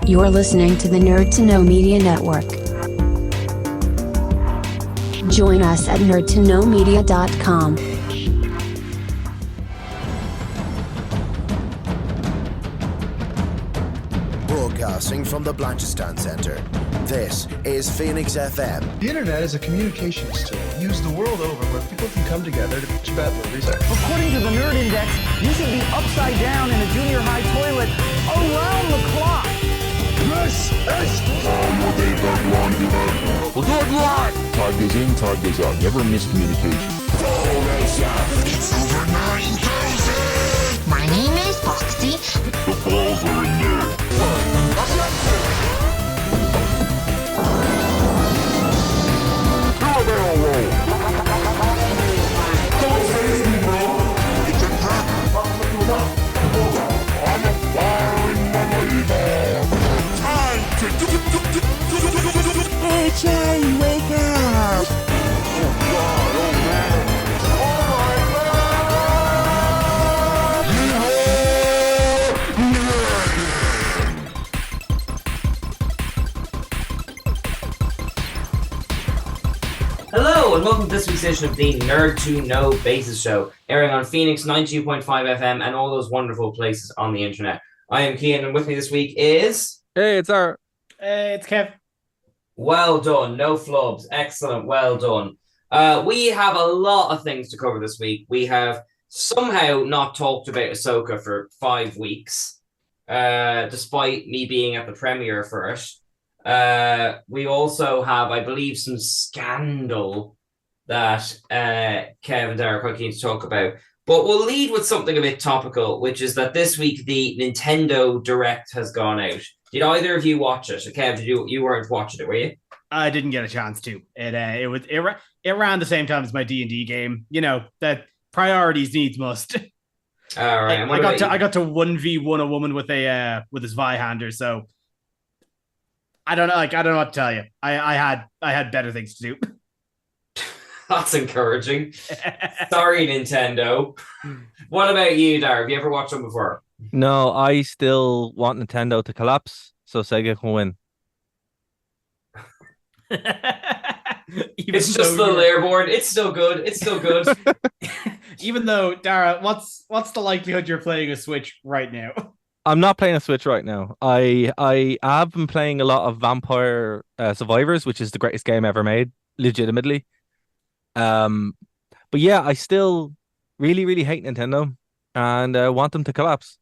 You're listening to the Nerd to Know Media Network. Join us at nerdtoknowmedia.com. Broadcasting from the Blanchistan Center, this is Phoenix FM. The internet is a communications tool used the world over where people can come together to bitch about movies. According to the Nerd Index, you should be upside down in a junior high toilet around the clock. This is We're going live! Time goes in, time goes out. Never miscommunication. It's over 9,000! My name is Foxy. The balls are in there. Do a barrel roll. Don't face me, bro. It's a trap. I'm a firing believer. Time to Hey, Charlie, wake up! Oh, God, oh, man. Hello and welcome to this week's edition of the Nerd to Know Basis Show, airing on Phoenix 92.5 FM and all those wonderful places on the internet. I am Cian, and with me this week is... Hey, it's our... Hey, it's Kev. Well done, no flubs, excellent, well done. We have a lot of things to cover this week. We have somehow not talked about Ahsoka for 5 weeks, despite me being at the premiere for it. We also have, I believe, some scandal that Kev and Darragh are quite keen to talk about. But we'll lead with something a bit topical, which is that this week the Nintendo Direct has gone out. Did either of you watch it? Kev, you weren't watching it, were you? I didn't get a chance to. It ran the same time as my D&D game. You know, that priorities needs must. All right. I got to 1v1 a woman with his Zweihander, so I don't know what to tell you. I had better things to do. That's encouraging. Sorry, Nintendo. What about you, Darragh? Have you ever watched them before? No, I still want Nintendo to collapse so Sega can win. It's just the leaderboard. It's still good. It's still good. Even though, Darragh, what's the likelihood you're playing a Switch right now? I'm not playing a Switch right now. I have been playing a lot of Vampire Survivors, which is the greatest game ever made, legitimately. But yeah, I still really, really hate Nintendo and want them to collapse.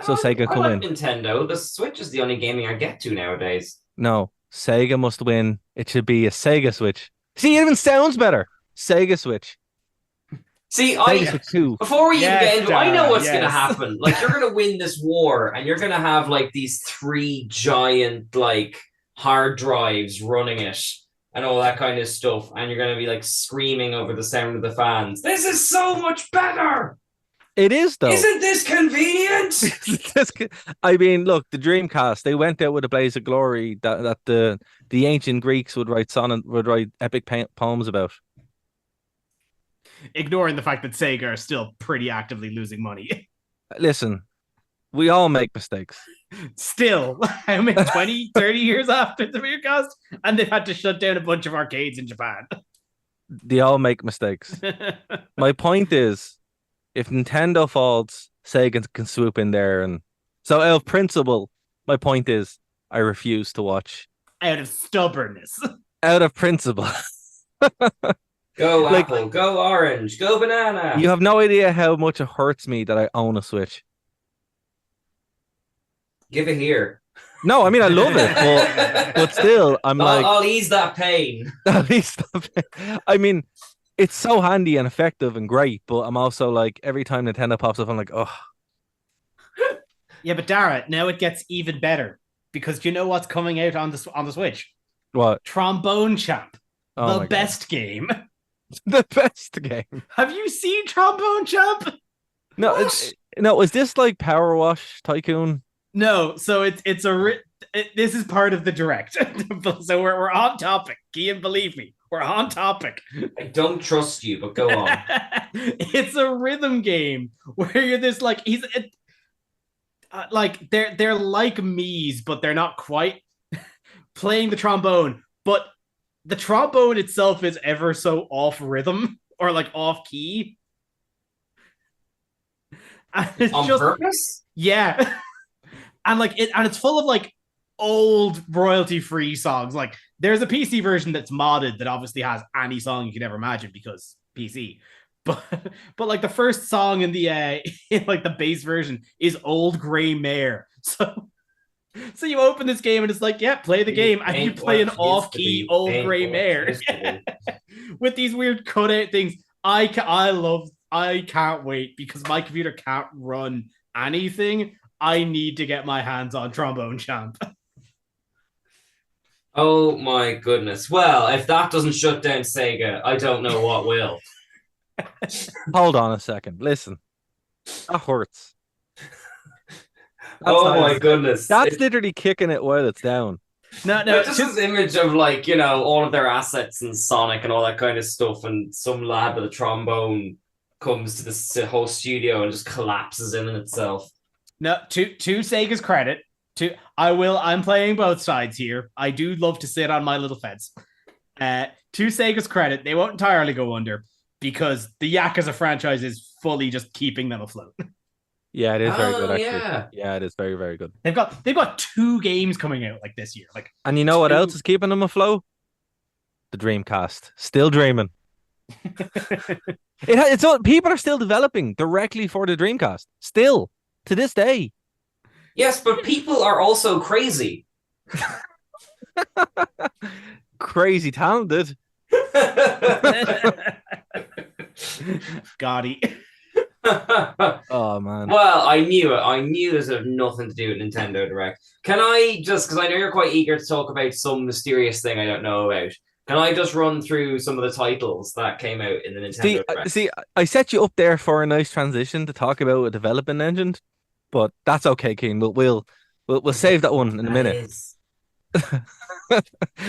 So Sega can win. Nintendo. The Switch is the only gaming I get to nowadays. No, Sega must win. It should be a Sega Switch. See, it even sounds better. Sega Switch. See, before we even get into, I know what's going to happen. Like, you're going to win this war, and you're going to have like these 3 giant like hard drives running it, and all that kind of stuff, and you're going to be like screaming over the sound of the fans. This is so much better. It is, though. Isn't this convenient? I mean, look, the Dreamcast, they went out with a blaze of glory that the ancient Greeks would write epic poems about. Ignoring the fact that Sega are still pretty actively losing money. Listen, we all make mistakes. Still, I mean, 20, 30 years after the Dreamcast, and they've had to shut down a bunch of arcades in Japan. They all make mistakes. My point is, if Nintendo falls, Sega can swoop in there. And so out of principle, my point is, I refuse to watch. Out of stubbornness. Out of principle. Go Apple, go Orange, go Banana. You have no idea how much it hurts me that I own a Switch. Give it here. No, I mean, I love it, but still, I'll ease that pain. I mean, it's so handy and effective and great, but I'm also like, every time Nintendo pops up, I'm like, oh. Yeah, but Darragh, now it gets even better, because you know what's coming out on the Switch? What? Trombone Champ. Oh, the best game. The bthis game. Have you seen Trombone Champ? No, is this like Power Wash Tycoon? No, so this is part of the direct. So we're on topic. Cian, believe me, we're on topic. I don't trust you, but go on. It's a rhythm game where you're this like like they're like Mies, but they're not quite playing the trombone. But the trombone itself is ever so off rhythm or like off key. And it's On just purpose? yeah. And like it's full of like old royalty free songs. Like there's a PC version that's modded that obviously has any song you could ever imagine because PC. But like the first song in the in like the base version is Old Grey Mare. So you open this game and it's like, yeah, play the game, and you play an off-key Old Grey Mare with these weird cutout things. I can't wait because my computer can't run anything. I need to get my hands on Trombone Champ. Oh my goodness. Well, if that doesn't shut down Sega, I don't know what will. Hold on a second. Listen, that hurts. Oh my goodness. That's literally kicking it while it's down. No, just this image of like, all of their assets and Sonic and all that kind of stuff, and some lad with a trombone comes to this whole studio and just collapses in itself. No, to Sega's credit, I'm playing both sides here. I do love to sit on my little fence. To Sega's credit, they won't entirely go under because the Yakuza franchise is fully just keeping them afloat. Yeah, it is very good actually. Yeah. Yeah, it is very, very good. They've got 2 games coming out like this year. Like, and you know what else is keeping them afloat? The Dreamcast. Still dreaming. It's all, people are still developing directly for the Dreamcast. Still, to this day. Yes, but people are also crazy. Crazy talented. Gotti. Oh man. Well, I knew it. I knew this would have nothing to do with Nintendo Direct. Can I just, because I know you're quite eager to talk about some mysterious thing I don't know about, can I just run through some of the titles that came out in the Nintendo Direct? See, I set you up there for a nice transition to talk about a development engine, but that's okay, Keen. We'll save that one in a minute.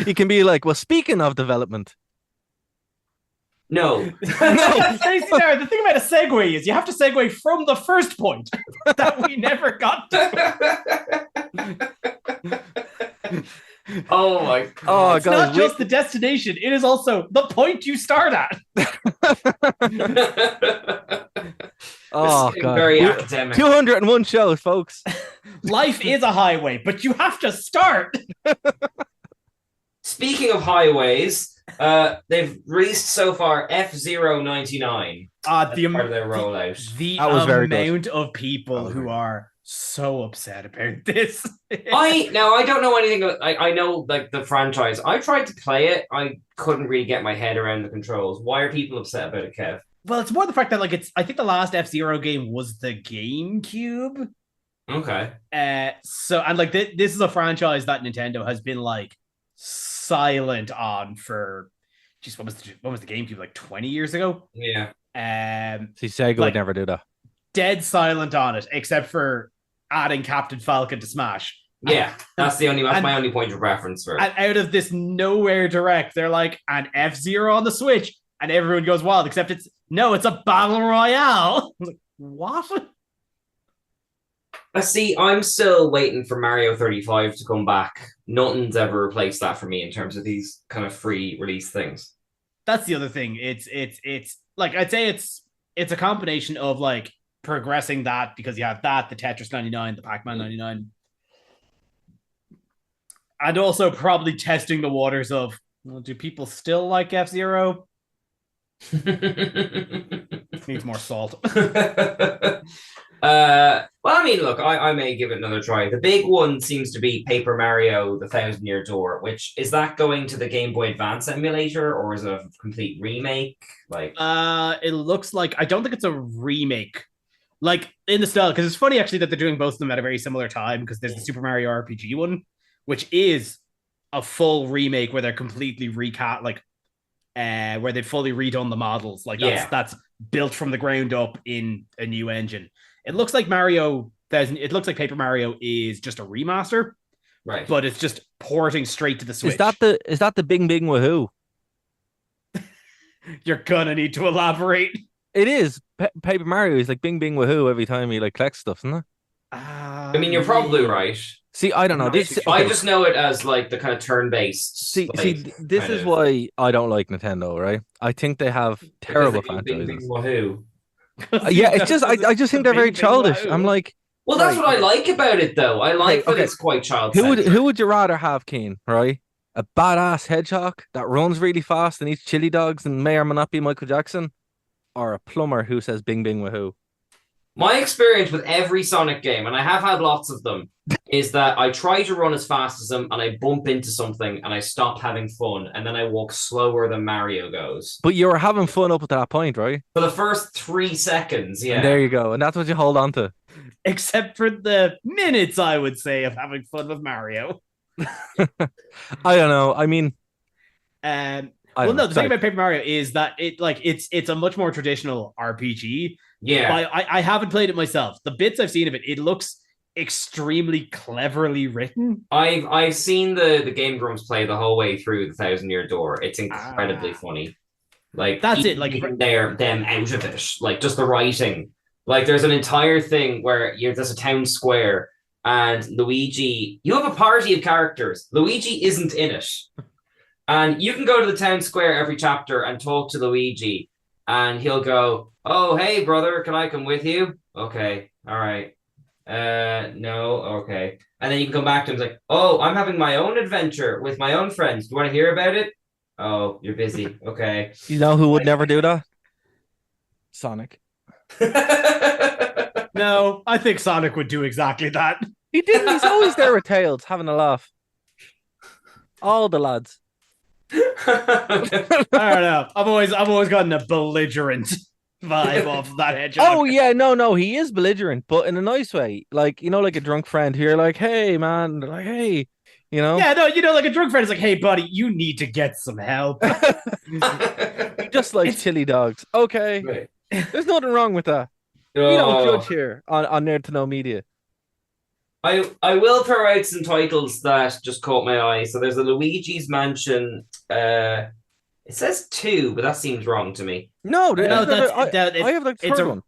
You can be like, well, speaking of development. No. No. The thing about a segue is you have to segue from the first point that we never got to. Oh my god. Oh, it's not just the destination, it is also the point you start at. Oh god. Very academic. 201 shows, folks. Life is a highway, but you have to start. Speaking of highways, they've released so far F-Zero 99. The part of their rollout. The amount of people who are so upset about this. I don't know anything. I know like the franchise. I tried to play it. I couldn't really get my head around the controls. Why are people upset about it, Kev? Well, it's more the fact that like I think the last F-Zero game was the GameCube. Okay. So and like this is a franchise that Nintendo has been like silent on for, geez, what was the GameCube, like 20 years ago? Yeah. See, Sega would never do that. Dead silent on it, except for adding Captain Falcon to Smash. Yeah, that's my only point of reference for it. And out of this nowhere direct, they're like, an F-Zero on the Switch, and everyone goes wild, except it's a battle royale. I was like, what? See, I'm still waiting for Mario 35 to come back. Nothing's ever replaced that for me in terms of these kind of free release things. That's the other thing. It's like, I'd say it's a combination of like progressing that, because you have that, the Tetris 99, the Pac-Man 99, and also probably testing the waters of, well, do people still like F-Zero? Needs more salt. Well, I mean, look, I may give it another try. The big one seems to be Paper Mario: The Thousand Year Door, which is that going to the Game Boy Advance emulator, or is it a complete remake? Like, it looks like, I don't think it's a remake, like in the style, because it's funny actually that they're doing both of them at a very similar time, because there's the Super Mario RPG one, which is a full remake where they're completely recat, like where they've fully redone the models, like that's built from the ground up in a new engine. It looks like it looks like Paper Mario is just a remaster, right? But it's just porting straight to the Switch. Is that the Bing Bing Wahoo? You're gonna need to elaborate. It is. Paper Mario is like Bing Bing Wahoo every time he like collects stuff, isn't it? I mean, you're probably right. See, I don't know. This I just know it as like the kind of turn-based. This is why I don't like Nintendo, right? I think they have terrible franchises. Wahoo. Yeah, it's just I just think they're very childish. I'm like, well, that's what I like about it, though. I like that it's quite child-centric. Who would you rather have, Keen? Right? A badass hedgehog that runs really fast and eats chili dogs and may or may not be Michael Jackson, or a plumber who says "Bing Bing Wahoo"? My experience with every Sonic game, and I have had lots of them, is that I try to run as fast as them and I bump into something and I stop having fun and then I walk slower than Mario goes. But you were having fun up at that point, right? For the first 3 seconds, yeah. And there you go. And that's what you hold on to. Except for the minutes, I would say, of having fun with Mario. I don't know. I mean... the thing about Paper Mario is that it's a much more traditional RPG. Yeah. I haven't played it myself. The bits I've seen of it, it looks extremely cleverly written. I've seen the Game Grumps play the whole way through the Thousand-Year Door. It's incredibly funny. Like that's it. Like them out of it. Like just the writing. Like there's an entire thing where there's a town square and Luigi. You have a party of characters. Luigi isn't in it, and you can go to the town square every chapter and talk to Luigi, and he'll go, "Oh, hey brother, can I come with you?" Okay, all right. No, okay. And then you can come back to him and like, "Oh, I'm having my own adventure with my own friends. Do you want to hear about it?" "Oh, you're busy." Okay. You know who would never do that? Sonic. No, I think Sonic would do exactly that. He didn't. He's always there with Tails, having a laugh. All the lads. I don't know. I've always gotten a belligerent vibe off of that hedgehog. Oh yeah, no, he is belligerent, but in a nice way. Like, you know, like a drunk friend who you're like, "Hey man," they're like, "Hey," you know? Yeah, no, you know, like a drunk friend is like, "Hey buddy, you need to get some help." He just likes chili dogs. Okay. Right. There's nothing wrong with that. We don't judge here on Nerd to Know Media. I will throw out some titles that just caught my eye. So there's a Luigi's Mansion. It says 2, but that seems wrong to me. No, I have like the third one.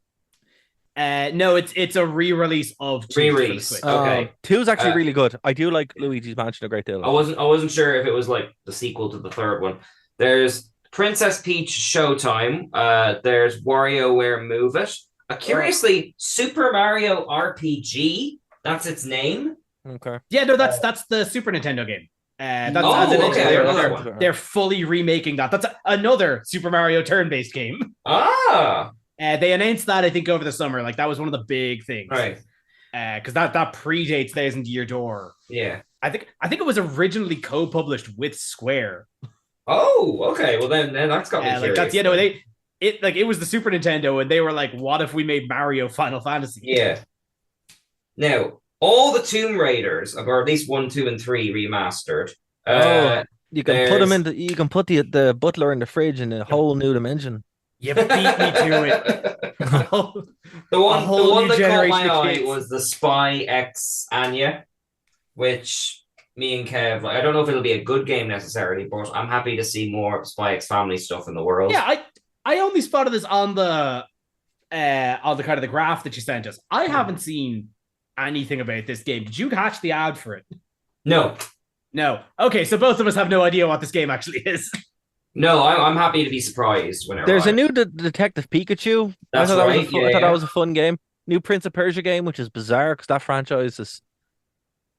No, it's a re-release of 2. Re-release. Okay. 2 is actually really good. I do like Luigi's Mansion a great deal. I wasn't sure if it was like the sequel to the third one. There's Princess Peach Showtime. There's WarioWare Move It. Curiously, Super Mario RPG. That's its name. Okay. Yeah, no, that's the Super Nintendo game. They're fully remaking that. That's another Super Mario turn-based game. They announced that I think over the summer. Like that was one of the big things, right? Because that predates Thousand-Year Door. Yeah, I think it was originally co-published with Square. Oh, okay. Well, then that's got me curious. That's it was the Super Nintendo, and they were like, "What if we made Mario Final Fantasy?" Yeah. Now, all the Tomb Raiders, or at least 1, 2, and 3 remastered. You can put them in. You can put the butler in the fridge in a whole new dimension. You beat me to it. The one that caught my eye was the Spy X Anya, which me and Kev, I don't know if it'll be a good game necessarily, but I'm happy to see more Spy X Family stuff in the world. Yeah, I only spotted this on the kind of the graph that you sent us. I haven't seen anything about this game. Did you catch the ad for it? No. Okay, so both of us have no idea what this game actually is. No, I'm happy to be surprised whenever. There's a new Detective Pikachu. That's right. I thought that was a fun game. New Prince of Persia game, which is bizarre because that franchise is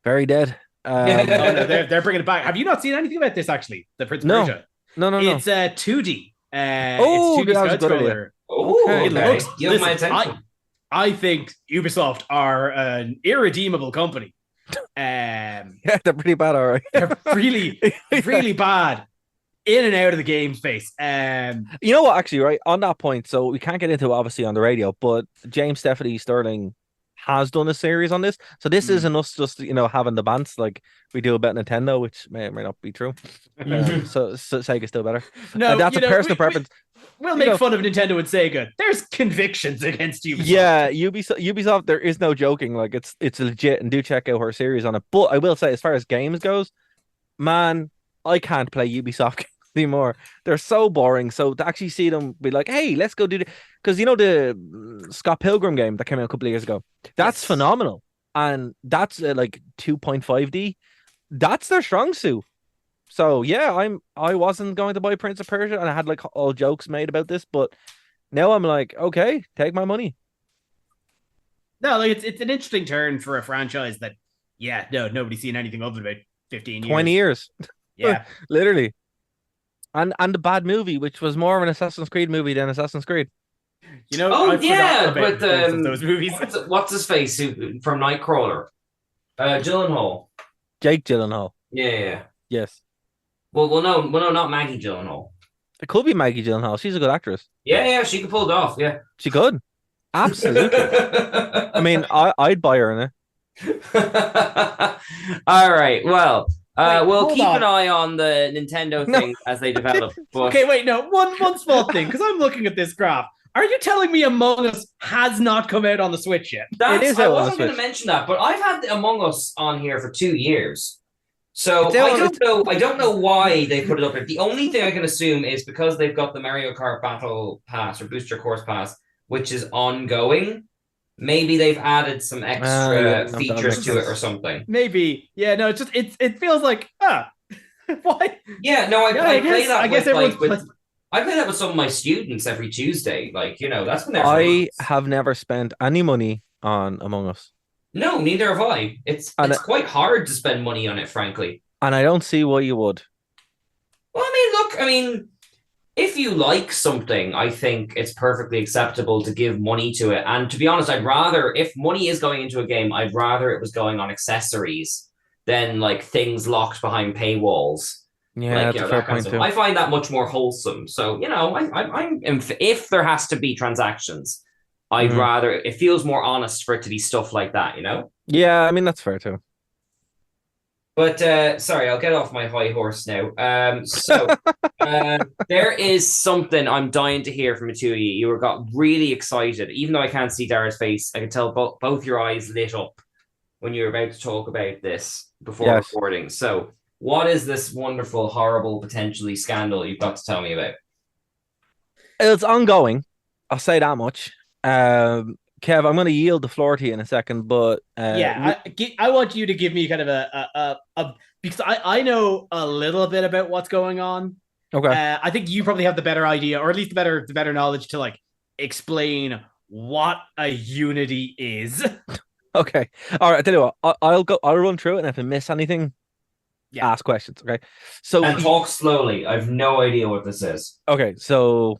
very dead. They're bringing it back. Have you not seen anything about this actually? The Prince of Persia. No. It's 2D. It's 2D side-scroller. Oh, it looks. You have my attention. I think Ubisoft are an irredeemable company. Yeah, they're pretty bad, all right. They're really, really bad in and out of the game space. You know what, actually, right, on that point, so we can't get into it obviously on the radio, but James Stephanie Sterling has done a series on this. So this isn't us just, having the bants like we do about Nintendo, which may or may not be true. So Sega's still better. No, that's a personal preference. We'll make fun of Nintendo and Sega. There's convictions against Ubisoft. Yeah, Ubisoft, there is no joking. Like it's legit, and do check out her series on it. But I will say, as far as games goes, man, I can't play Ubisoft anymore. They're so boring. So to actually see them be like, hey, let's go do this. Because the Scott Pilgrim game that came out a couple of years ago, that's phenomenal. and that's like 2.5D. That's their strong suit. So yeah, I wasn't going to buy Prince of Persia, and I had like all jokes made about this, but now I'm like, okay, take my money. No, like it's an interesting turn for a franchise that, yeah, no, nobody's seen anything of it about 15 years. 20 years. Yeah. Literally. And the bad movie, which was more of an Assassin's Creed movie than Assassin's Creed. You know, Oh, I yeah, forgot about but both of those movies. what's his face from Nightcrawler? Gyllenhaal. Jake Gyllenhaal. Yeah. Yes. Well, no, not Maggie Gyllenhaal. It could be Maggie Gyllenhaal. She's a good actress. Yeah, she could pull it off. Yeah, She could. Absolutely. I mean, I'd buy her in it. All right. Well, we'll hold keep on. an eye on the Nintendo things as they develop. But Okay, wait, no, one small thing, because I'm looking at this graph. Are you telling me Among Us has not come out on the Switch yet? It is I out on the wasn't going to Switch. mention that, but I've had Among Us on here for 2 years. So It's out I on- don't know. I don't know why they put it up there. The only thing I can assume is because they've got the Mario Kart Battle Pass or Booster Course Pass, which is ongoing. Maybe they've added some extra yeah, that features makes to it sense. or something. Maybe. Yeah, no, it's just it feels like why? Yeah, no, Yeah, I play that. I guess with, everyone's like, I play that with some of my students every Tuesday. Like, that's been there for I months. have never spent any money on Among Us. No, neither have I. It's quite hard to spend money on it, frankly. And I don't see why you would. Well, I mean, if you like something, I think it's perfectly acceptable to give money to it. And to be honest, I'd rather, if money is going into a game, I'd rather it was going on accessories than like things locked behind paywalls. Yeah, Like, that's a that fair kind of point stuff. too. I find that much more wholesome. So, if there has to be transactions, I'd rather, it feels more honest for it to be stuff like that, Yeah, I mean, that's fair too. But sorry, I'll get off my high horse now. There is something I'm dying to hear from the two of you. You got really excited, even though I can't see Darragh's face. I can tell both your eyes lit up when you were about to talk about this before recording. So, what is this wonderful, horrible, potentially scandal you've got to tell me about? It's ongoing. I'll say that much. Kev, I'm going to yield the floor to you in a second, but I want you to give me kind of a because I know a little bit about what's going on. Okay. I think you probably have the better idea, or at least the better knowledge to like explain what a Unity is. Okay. All right. I tell you what. I'll run through it, and if I miss anything, ask questions. Okay. So And talk slowly. I've no idea what this is. Okay. So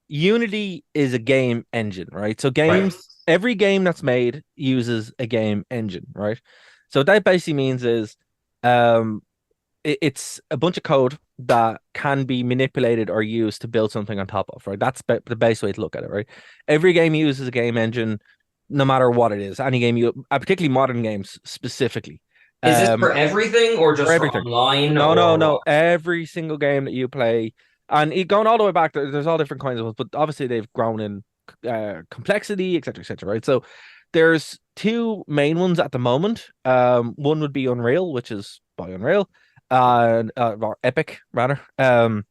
Unity is a game engine, right? So every game that's made uses a game engine, right? So what that basically means is, it's a bunch of code that can be manipulated or used to build something on top of, right? That's the best way to look at it, right? Every game uses a game engine, no matter what it is. Any game particularly modern games specifically. Is this for everything or just for everything? online? No. Every single game that you play, and going all the way back, there's all different kinds of ones, but obviously they've grown in complexity, etc., right? So there's two main ones at the moment. One would be Unreal, which is by Unreal, or Epic rather. And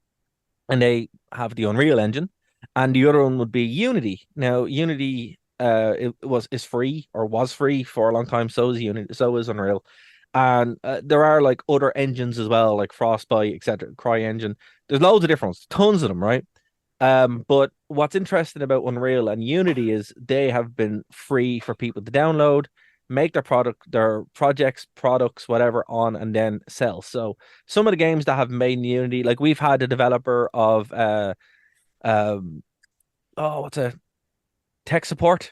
they have the Unreal Engine, and the other one would be Unity. Now, Unity is free or was free for a long time. So is Unity. So is Unreal. And there are like other engines as well, like Frostbite, etc., CryEngine. There's loads of different ones, tons of them, right? But what's interesting about Unreal and Unity is they have been free for people to download, make their projects, products, whatever on, and then sell. So some of the games that have made in Unity, like we've had a developer of what's a tech support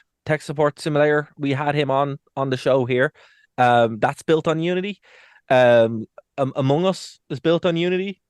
simulator. We had him on the show here. That's built on Unity. Among Us is built on Unity.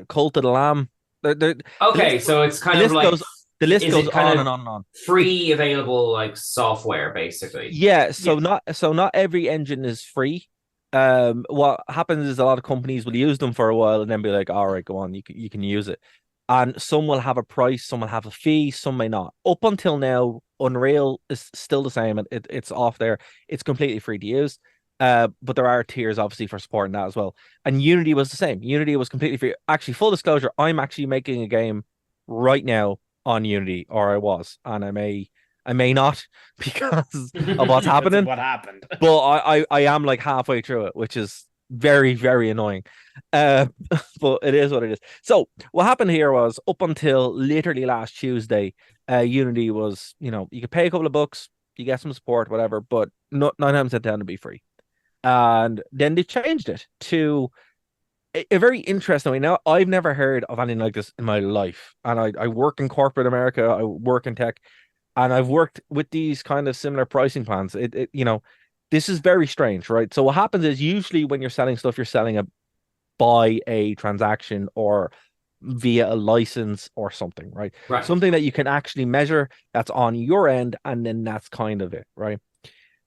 Cult of the Lamb. Okay, so it's kind of like the list goes on of and on. Free available like software, basically. Yeah, not every engine is free. What happens is a lot of companies will use them for a while and then be like, all right, go on, you can use it. And some will have a price, some will have a fee, some may not. Up until now, Unreal is still the same. It's off there. It's completely free to use. But there are tiers obviously for supporting that as well. And Unity was the same. Unity was completely free. Actually, full disclosure, I'm actually making a game right now on Unity, or I was, and I may I may not because of what's happening. What happened? But I am like halfway through it, which is very, very annoying. Uh, but it is what it is. So what happened here was up until literally last Tuesday, Unity was, you could pay a couple of bucks, you get some support, whatever, but no, 9 times out of 10 to be free. And then they changed it to a very interesting way. Now, I've never heard of anything like this in my life. And I work in corporate America, I work in tech, and I've worked with these kind of similar pricing plans. This is very strange, right? So what happens is usually when you're selling stuff, you're selling it by a transaction or via a license or something, right? Right. Something that you can actually measure that's on your end, and then that's kind of it, right?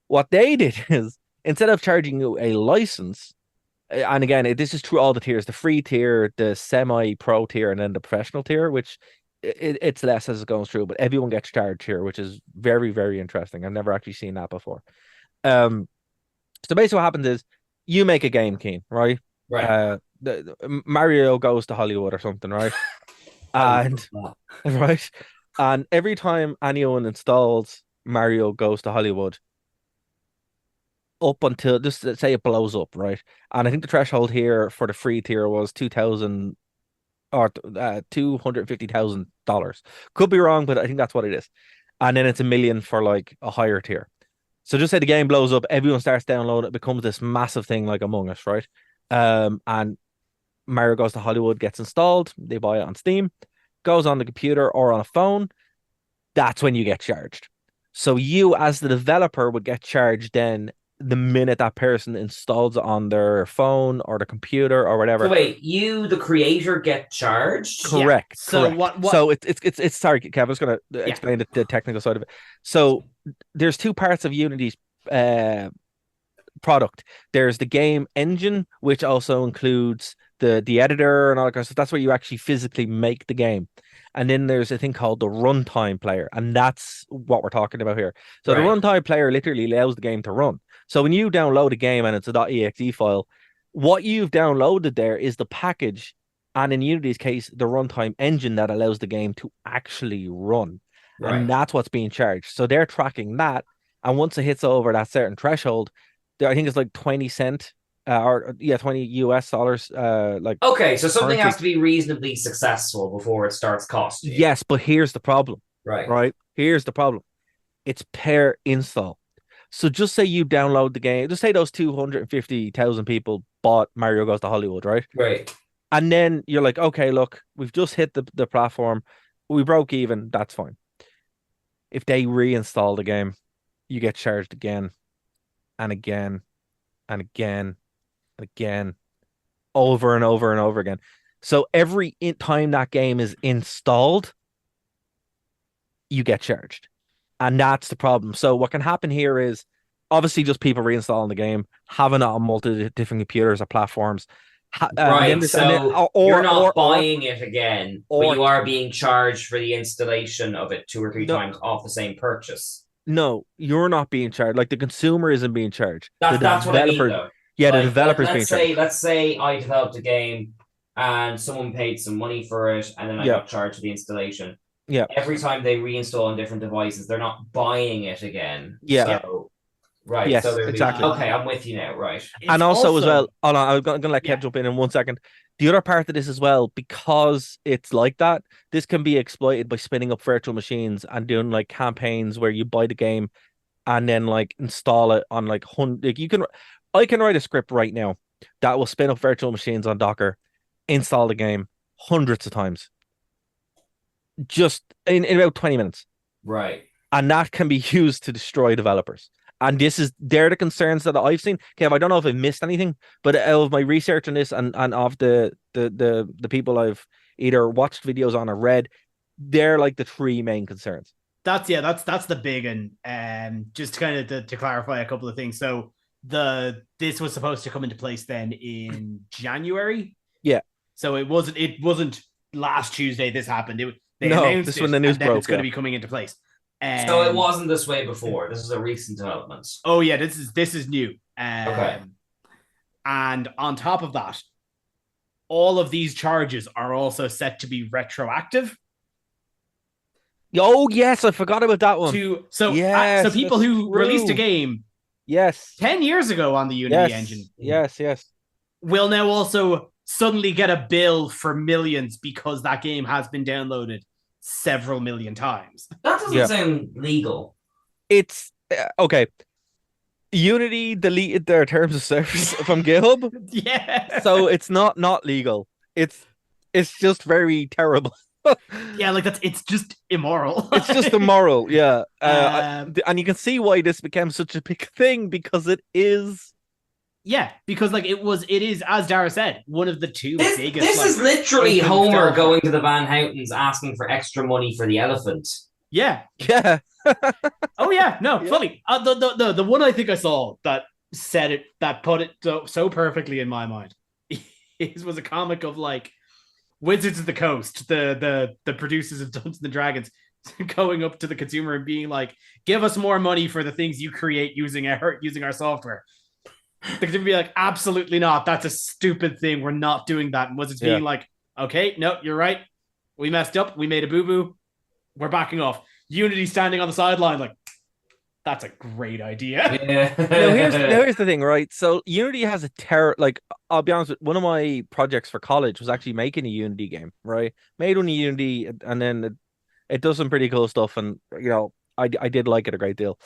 What they did is instead of charging you a license, and again, this is through all the tiers, the free tier, the semi-pro tier, and then the professional tier, which it's less as it goes through, but everyone gets charged here, which is very, very interesting. I've never actually seen that before. So basically what happens is you make a game, Keen, right? Right. Mario Goes to Hollywood or something, right? And right, and every time anyone installs Mario Goes to Hollywood, up until just let's say it blows up, right? And I think the threshold here for the free tier was 2,000 or $250,000. Could be wrong, but I think that's what it is. And then it's 1 million for like a higher tier. So just say the game blows up, everyone starts downloading it, becomes this massive thing like Among Us, right? And Mario Goes to Hollywood gets installed, they buy it on Steam, goes on the computer or on a phone. That's when you get charged. So you, as the developer, would get charged then the minute that person installs it on their phone or the computer or whatever. So wait, you, the creator, get charged? Correct. Yeah. So correct. what? So it's sorry, Kev, I was going to explain the technical side of it. So there's two parts of Unity's product. There's the game engine, which also includes the editor and all that kind of stuff. That's where you actually physically make the game. And then there's a thing called the runtime player, and that's what we're talking about here. So the runtime player literally allows the game to run. So when you download a game and it's a .exe file, what you've downloaded there is the package, and in Unity's case, the runtime engine that allows the game to actually run. Right. And that's what's being charged. So they're tracking that, and once it hits over that certain threshold, I think it's like 20 cent or 20 US dollars. Okay, so something has to be reasonably successful before it starts costing. Yes, but here's the problem. Right. Here's the problem. It's per install. So just say you download the game. Just say those 250,000 people bought Mario Goes to Hollywood, right? Right. And then you're like, okay, look, we've just hit the platform. We broke even. That's fine. If they reinstall the game, you get charged again and again and again and again, over and over and over again. So every time that game is installed, you get charged. And that's the problem. So what can happen here is obviously just people reinstalling the game, having it on multiple different computers or platforms. Right. So you're not buying it again, but you are being charged for the installation of it 2 or 3 times off the same purchase. No, you're not being charged. Like the consumer isn't being charged. That's what I mean, though. Yeah, the developer's being charged. Let's say I developed a game and someone paid some money for it, and then I got charged for the installation. Yeah. Every time they reinstall on different devices, they're not buying it again. Yeah. So, right. Yes, so exactly. Okay, I'm with you now. Right. And also as well, hold on, I'm going to let Kev jump in 1 second. The other part of this as well, because it's like that, this can be exploited by spinning up virtual machines and doing like campaigns where you buy the game and then like install it on like I can write a script right now that will spin up virtual machines on Docker, install the game hundreds of times, just in about 20 minutes. Right. And that can be used to destroy developers. And they're the concerns that I've seen. Kev, I don't know if I've missed anything, but out of my research on this and of the people I've either watched videos on or read, they're like the 3 main concerns. That's the big one. Just kind of to clarify a couple of things. So this was supposed to come into place then in January. Yeah. So it wasn't last Tuesday this happened. They no, announced this it, when the news and then broke. it's going to be coming into place. So it wasn't this way before. This is a recent development. Oh yeah, this is new. Okay. And on top of that, all of these charges are also set to be retroactive. Oh yes, I forgot about that one. So Yes, people that's who released a true. game Yes. 10 years ago on the Unity engine Yes. will now also suddenly get a bill for millions because that game has been downloaded several million times. That doesn't Yeah. sound legal. It's okay. Unity deleted their terms of service from GitHub, Yeah. so it's not legal. It's just very terrible. Yeah, like it's just immoral. It's just immoral, yeah. And you can see why this became such a big thing because it is. Yeah, because like it is, as Darragh said, one of the two biggest. This like, is literally open Homer source- going to the Van Houtens asking for extra money for the elephant. Yeah. Yeah. Oh yeah, no, fully. The one I think I saw that said it, that put it so perfectly in my mind, was a comic of like Wizards of the Coast, the producers of Dungeons and Dragons, going up to the consumer and being like, "Give us more money for the things you create using our software." The consumer be like, "Absolutely not. That's a stupid thing. We're not doing that." And Wizards being like, "Okay, no, you're right. We messed up. We made a boo boo. We're backing off." Unity standing on the sideline like, that's a great idea. Yeah. Now here's the thing, right? So Unity has a like, I'll be honest with one of my projects for college was actually making a Unity game, right? Made one in Unity, and then it does some pretty cool stuff, and I did like it a great deal.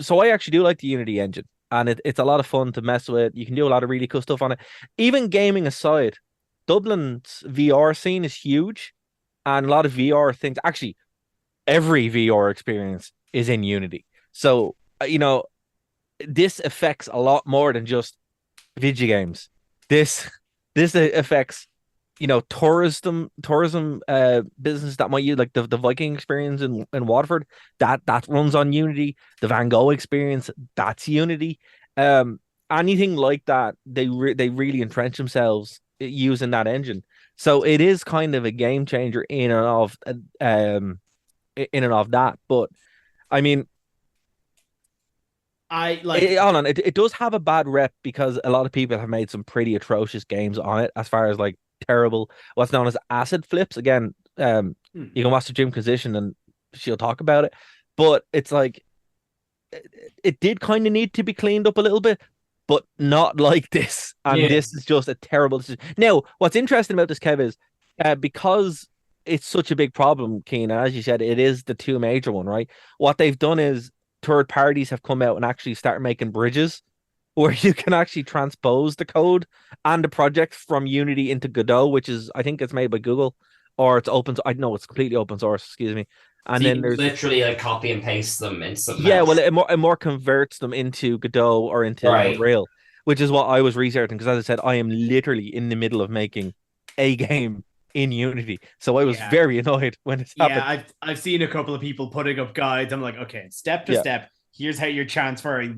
So I actually do like the Unity engine, and it's a lot of fun to mess with. You can do a lot of really cool stuff on it. Even gaming aside, Dublin's VR scene is huge, and a lot of VR things. Actually, every VR experience is in Unity. So, this affects a lot more than just video games. This affects, tourism business that might use like the Viking experience in Waterford that runs on Unity. The Van Gogh experience, that's Unity. Anything like that, they really entrench themselves using that engine. So it is kind of a game changer in and of that. But I mean, hold on, it does have a bad rep because a lot of people have made some pretty atrocious games on it, as far as like terrible, what's known as acid flips. Again, you can watch the Jim Position and she'll talk about it, but it's like it did kind of need to be cleaned up a little bit, but not like this. And this is just a terrible decision. Now, what's interesting about this, Kev, is because it's such a big problem, Keen, and as you said, it is the two major one, right? What they've done is third parties have come out and actually start making bridges where you can actually transpose the code and the project from Unity into Godot, which is, I think it's made by Google, or it's open. I know it's completely open source, excuse me. And so then there's literally like copy and paste them in something else. Well, it more converts them into Godot or into Unreal, which is what I was researching, because as I said, I am literally in the middle of making a game in Unity, so I was very annoyed when it happened. Yeah, I've seen a couple of people putting up guides. I'm like, okay, step to step. Here's how you're transferring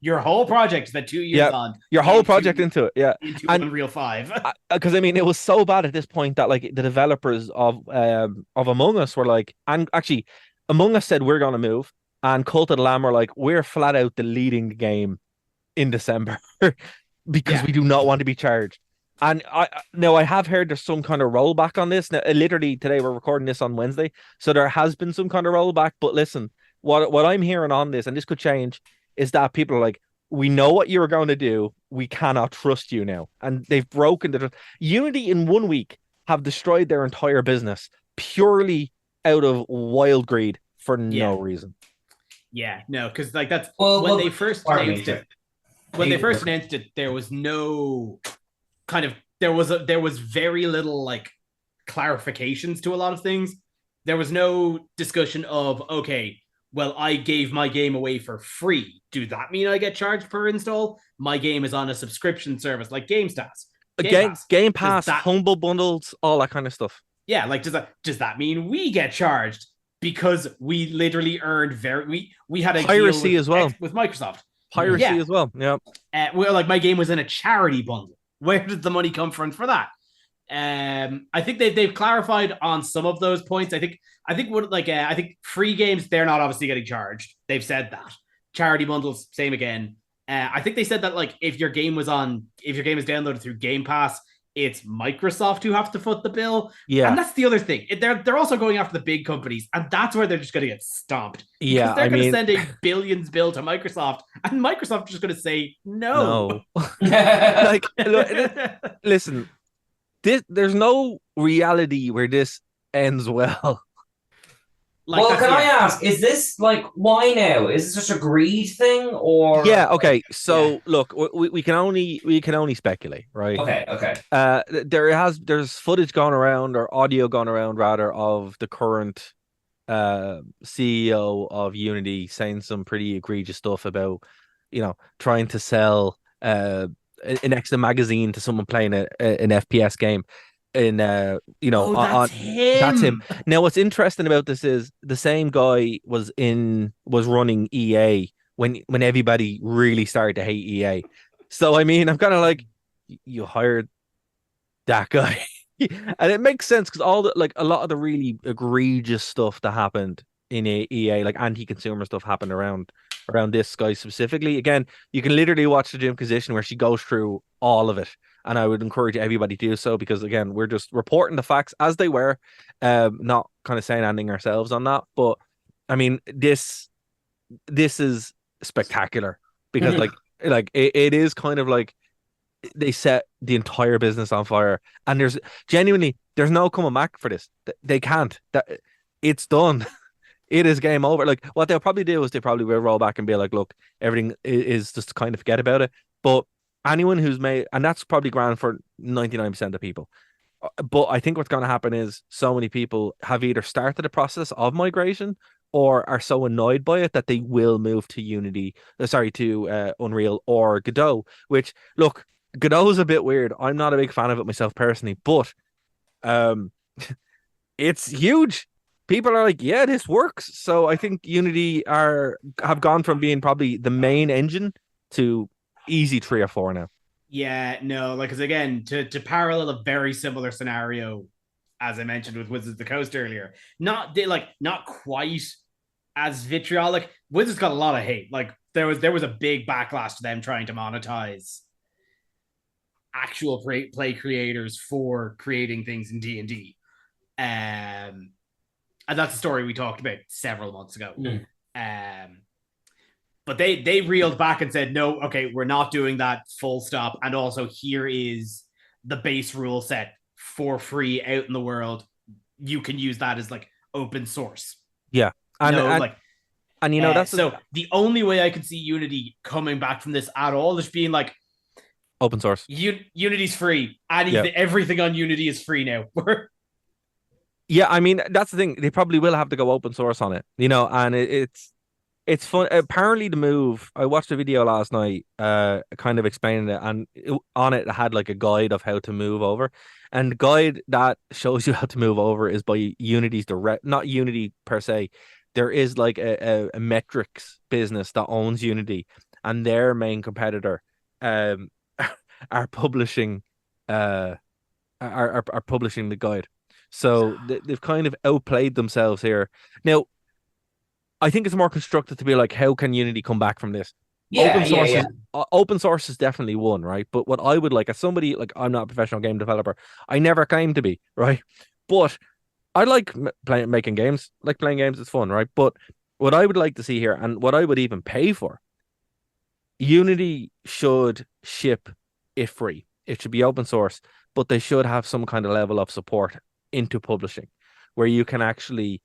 your whole project that 2 years on, your whole project into it, into Unreal 5. Because I mean, it was so bad at this point that like the developers of Among Us were like, and actually, Among Us said we're gonna move, and Cult of the Lamb were like, we're flat out deleting the game in December because we do not want to be charged. And I have heard there's some kind of rollback on this. Now, literally today we're recording this on Wednesday, so there has been some kind of rollback. But listen, what I'm hearing on this, and this could change, is that people are like, we know what you were going to do. We cannot trust you now, and they've broken the Unity in 1 week have destroyed their entire business purely out of wild greed for no reason. Yeah, no, because like that's when they first announced it. When they first announced it, there was no kind of there was very little like clarifications to a lot of things. There was no discussion of, okay, well, I gave my game away for free. Do that mean I get charged per install? My game is on a subscription service like GameStats. Game Pass, Humble Bundles, all that kind of stuff. Yeah, like does that mean we get charged because we literally earned we had a piracy deal as well with Microsoft. Piracy as well. Yeah. Well, like my game was in a charity bundle. Where did the money come from for that? I think they've clarified on some of those points. I think I think free games, they're not obviously getting charged. They've said that. Charity bundles, same again. I think they said that like if your game is downloaded through Game Pass, it's Microsoft who have to foot the bill. Yeah. And that's the other thing. They're also going after the big companies, and that's where they're just going to get stomped. Yeah, Because they're I going to mean, send a billions bill to Microsoft, and Microsoft is just going to say no. like, look, listen, there's no reality where this ends well. Like, well, can I ask, is this like, why now? Is this just a greed thing, or Yeah, okay. So look, we can only speculate, right? Okay. There's footage gone around, or audio gone around rather, of the current CEO of Unity saying some pretty egregious stuff about, trying to sell an extra magazine to someone playing an FPS game. In that's him. That's him. Now, what's interesting about this is the same guy was running EA when everybody really started to hate EA. So I mean, I'm kind of like, you hired that guy, and it makes sense because a lot of the really egregious stuff that happened in EA, like anti-consumer stuff, happened around this guy specifically. Again, you can literally watch the Jimquisition where she goes through all of it. And I would encourage everybody to do so because, again, we're just reporting the facts as they were, not kind of saying anything ourselves on that. But I mean, this is spectacular because, like it is kind of like they set the entire business on fire, and there's no coming back for this. They can't. It's done. It is game over. Like, what they'll probably do is they probably will roll back and be like, look, everything is just kind of forget about it. But anyone who's made, and that's probably grand for 99% of people. But I think what's going to happen is so many people have either started the process of migration or are so annoyed by it that they will move to Unreal or Godot, which, look, Godot is a bit weird. I'm not a big fan of it myself personally, but it's huge. People are like, yeah, this works. So I think Unity have gone from being probably the main engine to easy 3 or 4 now. Yeah, no, like, because again, to parallel a very similar scenario, as I mentioned with Wizards of the Coast earlier, not quite as vitriolic. Wizards got a lot of hate. Like, there was a big backlash to them trying to monetize actual play creators for creating things in D&D. And that's a story we talked about several months ago. But they reeled back and said, no, okay, we're not doing that, full stop. And also, here is the base rule set for free out in the world. You can use that as like open source. Yeah. And that's so the only way I could see Unity coming back from this at all is being like open source. Unity's free. Everything on Unity is free now. Yeah, I mean, that's the thing. They probably will have to go open source on it, and it's fun. Apparently the move, I watched a video last night, kind of explaining it, and on it had like a guide of how to move over. And the guide that shows you how to move over is by Unity's not Unity per se. There is like a metrics business that owns Unity, and their main competitor are publishing are publishing the guide. So they've kind of outplayed themselves here. Now, I think it's more constructive to be like, how can Unity come back from this? Open source is definitely one, right? But what I would like, as somebody, like, I'm not a professional game developer. I never claimed to be, right? But I like making games. Like playing games, it's fun, right? But what I would like to see here, and what I would even pay for, Unity should ship it free. It should be open source, but they should have some kind of level of support into publishing where you can actually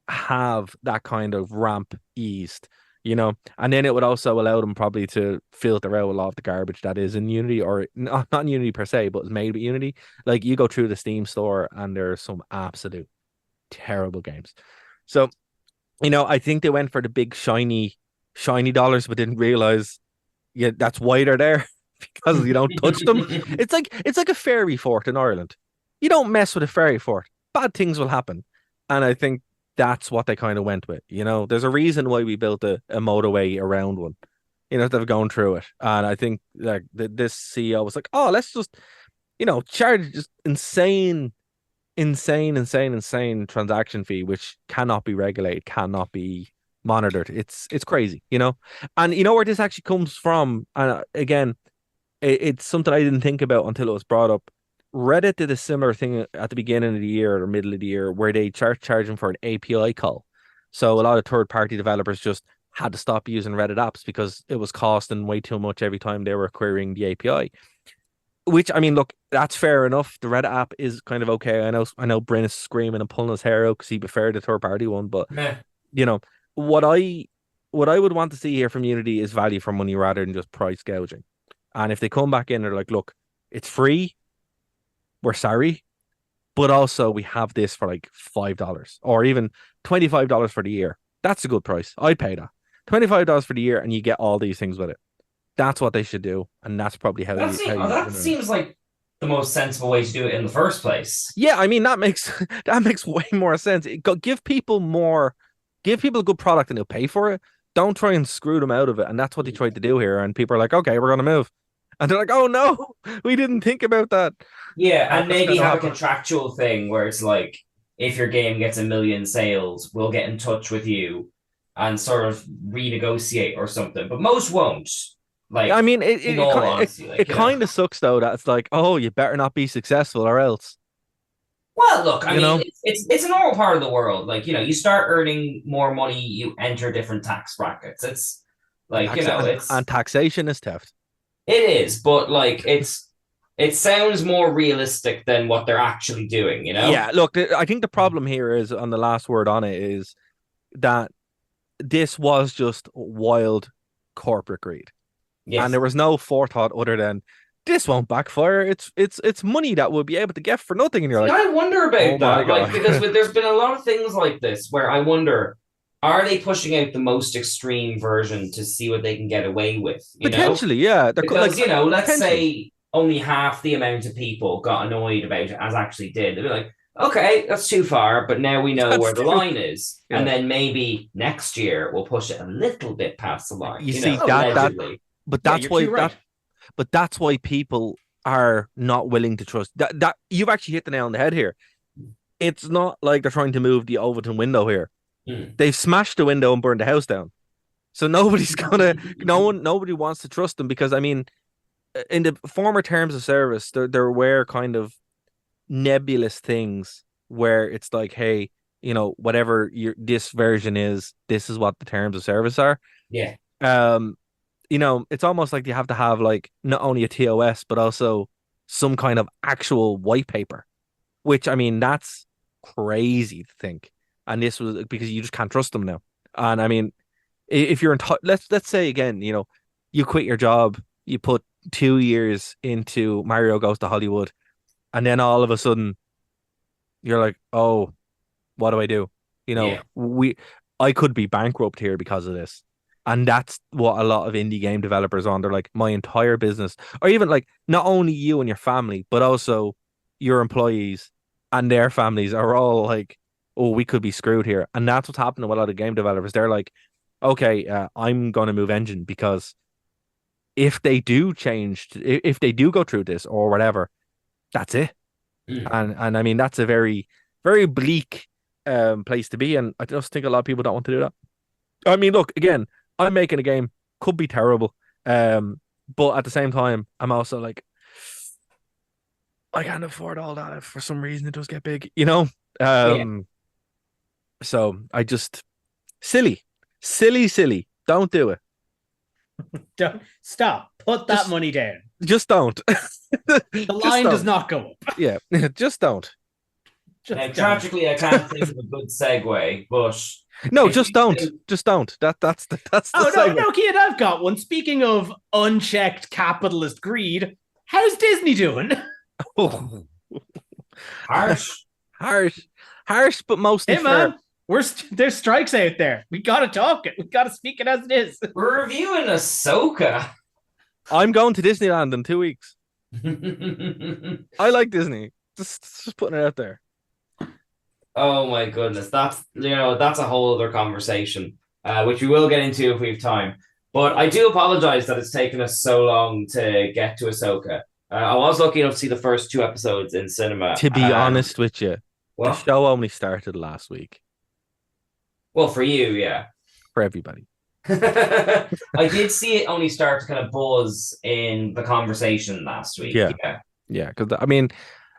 have that kind of ramp eased, and then it would also allow them probably to filter out a lot of the garbage that is in Unity, or not in Unity per se, but is made with Unity. Like, you go through the Steam store and there's some absolute terrible games. So, I think they went for the big shiny dollars, but didn't realize, that's why they're there, because you don't touch them. It's like a fairy fort in Ireland. You don't mess with a fairy fort, bad things will happen. And I think that's what they kind of went with. There's a reason why we built a motorway around one. They've gone through it. And I think like this CEO was like, oh, let's just, charge just insane transaction fee, which cannot be regulated, cannot be monitored. It's crazy, And where this actually comes from, and again, it's something I didn't think about until it was brought up. Reddit did a similar thing at the beginning of the year or middle of the year where they charging for an API call. So a lot of third-party developers just had to stop using Reddit apps because it was costing way too much every time they were querying the API. Which, I mean, look, that's fair enough. The Reddit app is kind of okay. I know Bryn is screaming and pulling his hair out because he preferred the third-party one, but Meh. you know what I would want to see here from Unity is value for money rather than just price gouging. And if they come back in, they're like, look, it's free. We're sorry, but also we have this for like $5 or even $25 for the year. That's a good price. I'd pay that. $25 for the year, and you get all these things with it. That's what they should do, and that's probably how That seems like the most sensible way to do it in the first place. Yeah, I mean that makes way more sense. Give people a good product, and they'll pay for it. Don't try and screw them out of it, and that's what they tried to do here. And people are like, okay, we're gonna move, and they're like, oh no, we didn't think about that. Yeah, and maybe have a contractual thing where it's like, if your game gets 1 million sales, we'll get in touch with you and sort of renegotiate or something. But most won't. Like, I mean, it kind of sucks though that it's like, oh, you better not be successful or else. Well, look, I mean, it's a normal part of the world. Like, you start earning more money, you enter different tax brackets. It's like, and taxation is theft. It is, but like it sounds more realistic than what they're actually doing, Yeah, look, I think the problem here is, on the last word on it, is that this was just wild corporate greed. Yes. And there was no forethought other than, this won't backfire. It's money that we'll be able to get for nothing. And you're like, I wonder about that, like, because there's been a lot of things like this where I wonder, are they pushing out the most extreme version to see what they can get away with? Potentially, yeah. Because, let's say only half the amount of people got annoyed about it as actually did. They'd be like, okay, that's too far, but now we know where the line is. Yeah. And then maybe next year we'll push it a little bit past the line. You see, but that's why people are not willing to trust. That you've actually hit the nail on the head here. It's not like they're trying to move the Overton window here. They've smashed the window and burned the house down. So nobody wants to trust them, because I mean, in the former terms of service, there were kind of nebulous things where it's like, hey, whatever this version is, this is what the terms of service are. Yeah. It's almost like you have to have like not only a TOS but also some kind of actual white paper, which, I mean, that's crazy to think. And this was because you just can't trust them now. And I mean, if you're let's say again, you quit your job, you put 2 years into Mario Goes to Hollywood, and then all of a sudden you're like, oh, what do I do? I could be bankrupt here because of this. And that's what a lot of indie game developers are on. They're like, my entire business, or even like not only you and your family, but also your employees and their families are all like, oh, we could be screwed here. And that's what's happening with a lot of game developers. They're like, okay, I'm going to move engine, because if they do if they do go through this or whatever, that's it. And I mean, that's a very, very bleak place to be. And I just think a lot of people don't want to do that. I mean, look, again, I'm making a game, could be terrible. But at the same time, I'm also like, I can't afford all that. For some reason, it does get big, So I just, silly. Don't do it. Don't stop. Put that money down. Just don't. The line does not go up. Yeah, just don't. Tragically, I can't think of a good segue, but no, just don't. Just don't. That's the segue. No, Kean, I've got one. Speaking of unchecked capitalist greed, how's Disney doing? Oh. Harsh, but mostly fair. Man. There's strikes out there. We gotta talk it. We gotta speak it as it is. We're reviewing Ahsoka. I'm going to Disneyland in 2 weeks. I like Disney. Just putting it out there. Oh my goodness, that's a whole other conversation, which we will get into if we have time. But I do apologize that it's taken us so long to get to Ahsoka. I was lucky enough to see the first 2 episodes in cinema. To be honest with you, the show only started last week. Well, for you, yeah. For everybody. I did see it only start to kind of buzz in the conversation last week. Yeah, because I mean,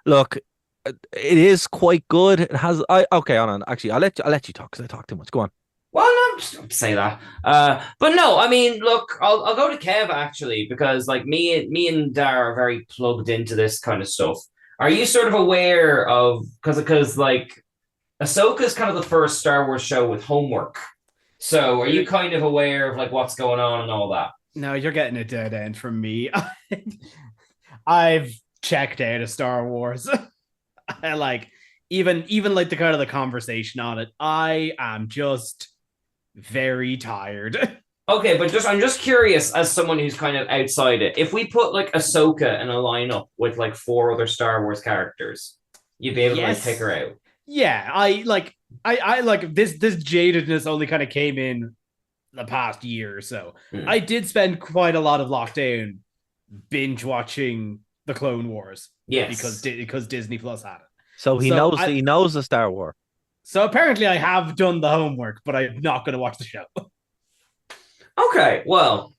Look, it is quite good. It has. Okay, hold on. Actually, I'll let you talk because I talk too much. Go on. Well, no, just don't say that. But no, I mean, look, I'll go to Kev actually because like me and Darragh are very plugged into this kind of stuff. Are you sort of aware of because like Ahsoka is kind of the first Star Wars show with homework. So are you kind of aware of like what's going on and all that? No, you're getting a dead end from me. I've checked out of Star Wars. I like even like the kind of the conversation on it. I am just very tired. Okay, but I'm just curious as someone who's kind of outside it. If we put like Ahsoka in a lineup with like 4 other Star Wars characters, you'd be able to like pick her out. Yeah, I like this jadedness only kind of came in the past year or so. I did spend quite a lot of lockdown binge watching the Clone Wars. Yes, because Disney Plus had it. So he knows the Star Wars. So apparently I have done the homework, but I'm not going to watch the show. Okay, well,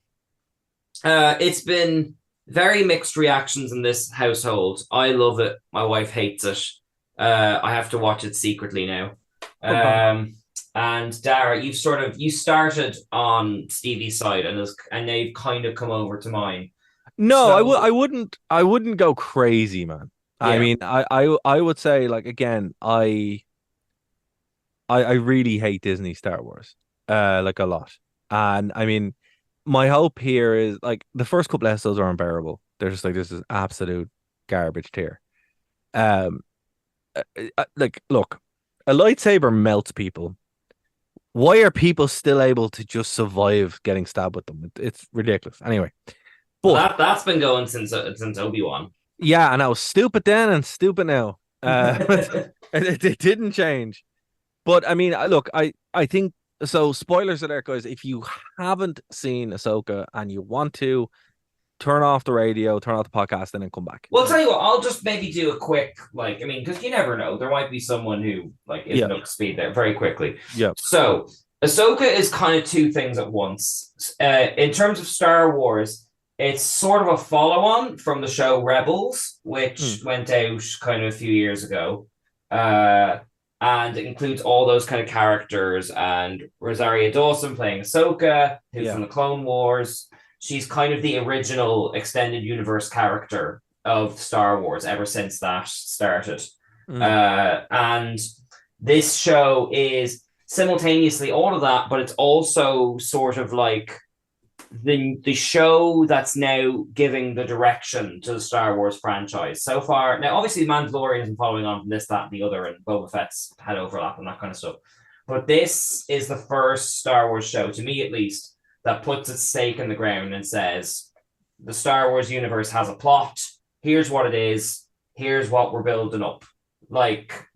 it's been very mixed reactions in this household. I love it. My wife hates it. I have to watch it secretly now. And Darragh, you started on Stevie's side, and they've kind of come over to mine. No, so, I wouldn't go crazy, man. Yeah. I mean, I would say like again, I really hate Disney Star Wars, like a lot. And I mean, my hope here is like the first couple episodes are unbearable. They're just like this is absolute garbage tier. Like look, a lightsaber melts people. Why are people still able to just survive getting stabbed with them? It's ridiculous. Anyway, but that's been going since Obi-Wan. Yeah, and I was stupid then and stupid now. It didn't change. But I mean, look, I think so. Spoilers alert, guys. If you haven't seen Ahsoka and you want to, turn off the radio, turn off the podcast, and then come back. Well, I'll tell you what. I'll just maybe do a quick, like, I mean, because you never know. There might be someone who like isn't up to speed there very quickly. Yeah. So Ahsoka is kind of 2 things at once. In terms of Star Wars, it's sort of a follow-on from the show Rebels, which went out kind of a few years ago. And it includes all those kind of characters, and Rosario Dawson playing Ahsoka, who's from the Clone Wars. She's kind of the original extended universe character of Star Wars ever since that started. And this show is simultaneously all of that, but it's also sort of like the show that's now giving the direction to the Star Wars franchise so far. Now, obviously, Mandalorian has been following on from this, that, and the other, and Boba Fett's had overlap and that kind of stuff. But this is the first Star Wars show, to me at least, that puts its stake in the ground and says, the Star Wars universe has a plot. Here's what it is. Here's what we're building up. Like,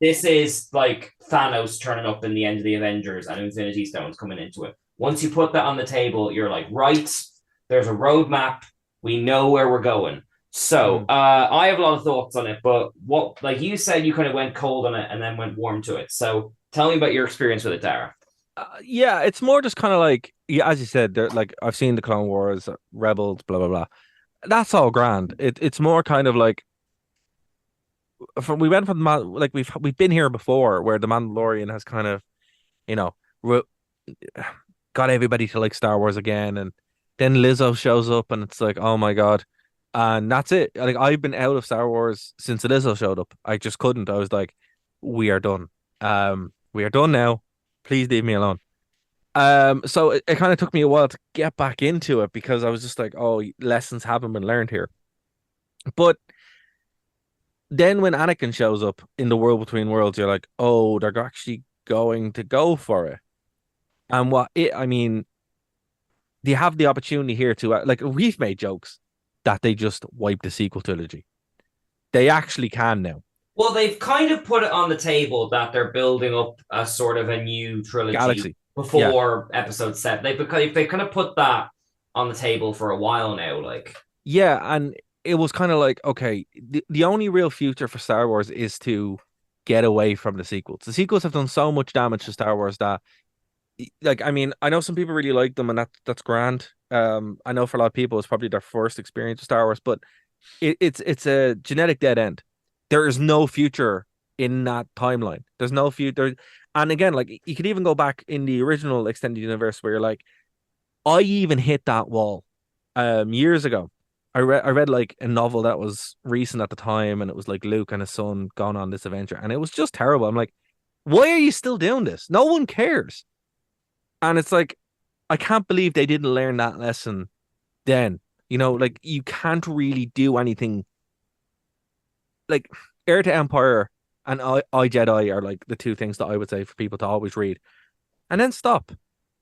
this is like Thanos turning up in the end of the Avengers and Infinity Stones coming into it. Once you put that on the table, you're like, right, there's a roadmap. We know where we're going. So I have a lot of thoughts on it, but what, like you said, you kind of went cold on it and then went warm to it. So tell me about your experience with it, Darragh. Yeah, it's more just kind of like, as you said, like I've seen the Clone Wars, Rebels, blah, blah, blah. That's all grand. It's more kind of like, we went from like we've been here before where the Mandalorian has kind of, you know, got everybody to like Star Wars again, and then Lizzo shows up and it's like, oh my god, and that's it. Like I've been out of Star Wars since Lizzo showed up. I just couldn't. I was like, we are done. We are done now. Please leave me alone. So it kind of took me a while to get back into it because I was just like, oh, lessons haven't been learned here. But then when Anakin shows up in the World Between Worlds, you're like, oh, they're actually going to go for it. And I mean, they have the opportunity here to, like, we've made jokes that they just wiped the sequel trilogy. They actually can now. Well, they've kind of put it on the table that they're building up a sort of a new trilogy Galaxy before episode 7. They've kind of put that on the table for a while now, like. Yeah, and it was kind of like, okay, the only real future for Star Wars is to get away from the sequels. The sequels have done so much damage to Star Wars that, like, I mean, I know some people really like them, and that's grand. I know for a lot of people, it's probably their first experience with Star Wars, but it's a genetic dead end. There is no future in that timeline. There's no future. And again, like you could even go back in the original extended universe where you're like, I even hit that wall years ago. I read like a novel that was recent at the time, and it was like Luke and his son gone on this adventure, and it was just terrible. I'm like, why are you still doing this? No one cares. And it's like, I can't believe they didn't learn that lesson then. Like you can't really do anything. Like Heir to Empire and I Jedi are like the two things that I would say for people to always read, and then stop.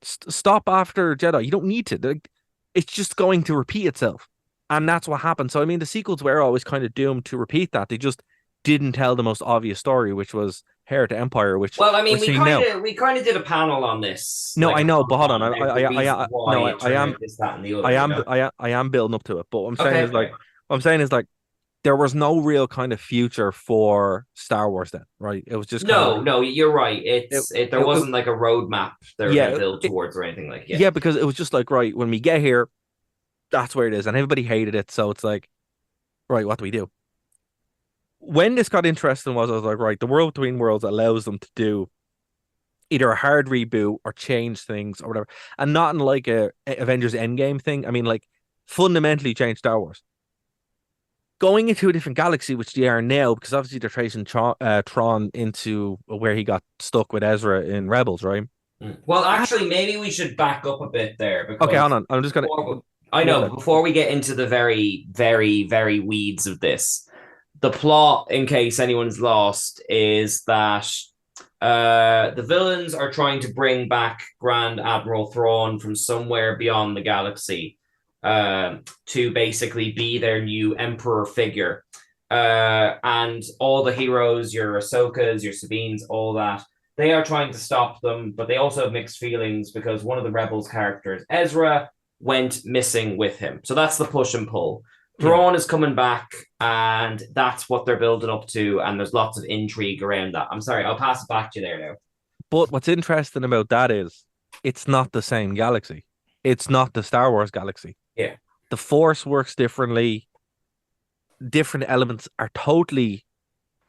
Stop after Jedi. You don't need to. Like, it's just going to repeat itself, and that's what happened. So I mean, the sequels were always kind of doomed to repeat that. They just didn't tell the most obvious story, which was Heir to Empire. Which Well, I mean, we're seeing now. we kind of did a panel on this. No, like, I know, but hold on. about the reasons why No, it turned out this, that, and the other, I am building up to it. But what I'm saying Okay, is like, okay. what I'm saying is like, there was no real kind of future for Star Wars then, right? It was just kind of like, No, you're right. There it- wasn't like a roadmap they were Yeah, going to build towards or anything like. yeah, because it was just like, right, when we get here, that's where it is, and everybody hated it. So it's like, right, what do we do? When this got interesting was I was like, right, the World Between Worlds allows them to do either a hard reboot or change things or whatever, and not in like a Avengers Endgame thing. I mean, like fundamentally change Star Wars. Going into a different galaxy, which they are now, because obviously they're tracing Tron into where he got stuck with Ezra in Rebels, right? Well, actually, maybe we should back up a bit there because Okay, hold on. I'm just gonna. I know, but before we get into the very, very, very weeds of this, the plot, in case anyone's lost, is that the villains are trying to bring back Grand Admiral Thrawn from somewhere beyond the galaxy to basically be their new emperor figure. And all the heroes, your Ahsokas, your Sabines, all that, they are trying to stop them, but they also have mixed feelings because one of the Rebels characters, Ezra, went missing with him. So that's the push and pull. Thrawn is coming back, and that's what they're building up to, and there's lots of intrigue around that. I'm sorry, I'll pass it back to you there now. But what's interesting about that is it's not the same galaxy. It's not the Star Wars galaxy. Yeah. The Force works differently. Different elements are totally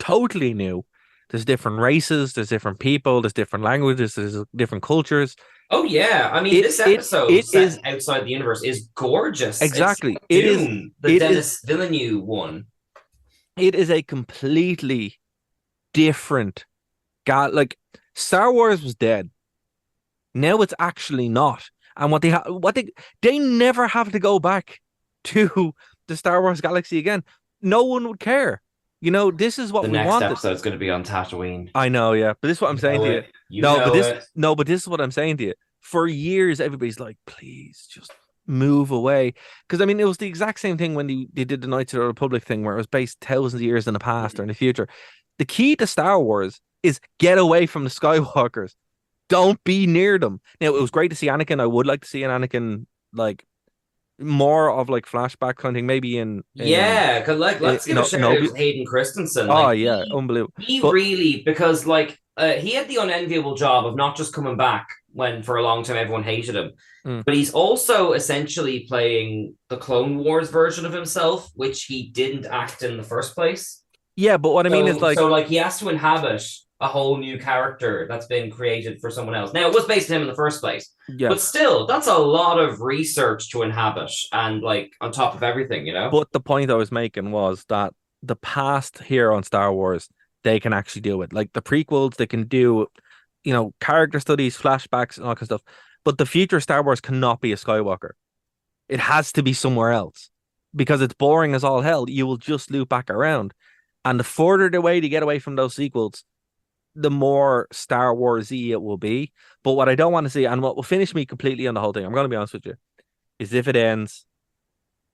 new. There's different races, there's different people, there's different languages, there's different cultures. Oh yeah, I mean, this episode set outside the universe is gorgeous. Exactly, it's Dune, the Denis Villeneuve one. It is a completely different like Star Wars was dead. Now it's actually not, and they never have to go back to the Star Wars galaxy again. No one would care. This is what we wanted. The next episode's going to be on Tatooine. I know, yeah, but this is what I'm saying to you. But this is what I'm saying to you. For years, everybody's like, please just move away. Because I mean, it was the exact same thing when they did the Knights of the Republic thing, where it was based thousands of years in the past or in the future. The key to Star Wars is get away from the Skywalkers. Don't be near them. Now, it was great to see Anakin. I would like to see an Anakin like more of like flashback kind of thing, maybe in because like let's give a shout out to Hayden Christensen. Unbelievable. Really, because like he had the unenviable job of not just coming back when for a long time everyone hated him, but he's also essentially playing the Clone Wars version of himself, which he didn't act in the first place. Yeah, but what I mean is like he has to inhabit a whole new character that's been created for someone else. Now, it was based on him in the first place, but still, that's a lot of research to inhabit and like on top of everything, But the point I was making was that the past here on Star Wars, they can actually do it. Like the prequels, they can do, character studies, flashbacks, and all that kind of stuff. But the future Star Wars cannot be a Skywalker. It has to be somewhere else because it's boring as all hell. You will just loop back around. And the further away to get away from those sequels, the more Star Wars-y it will be. But what I don't want to see, and what will finish me completely on the whole thing, I'm going to be honest with you, is if it ends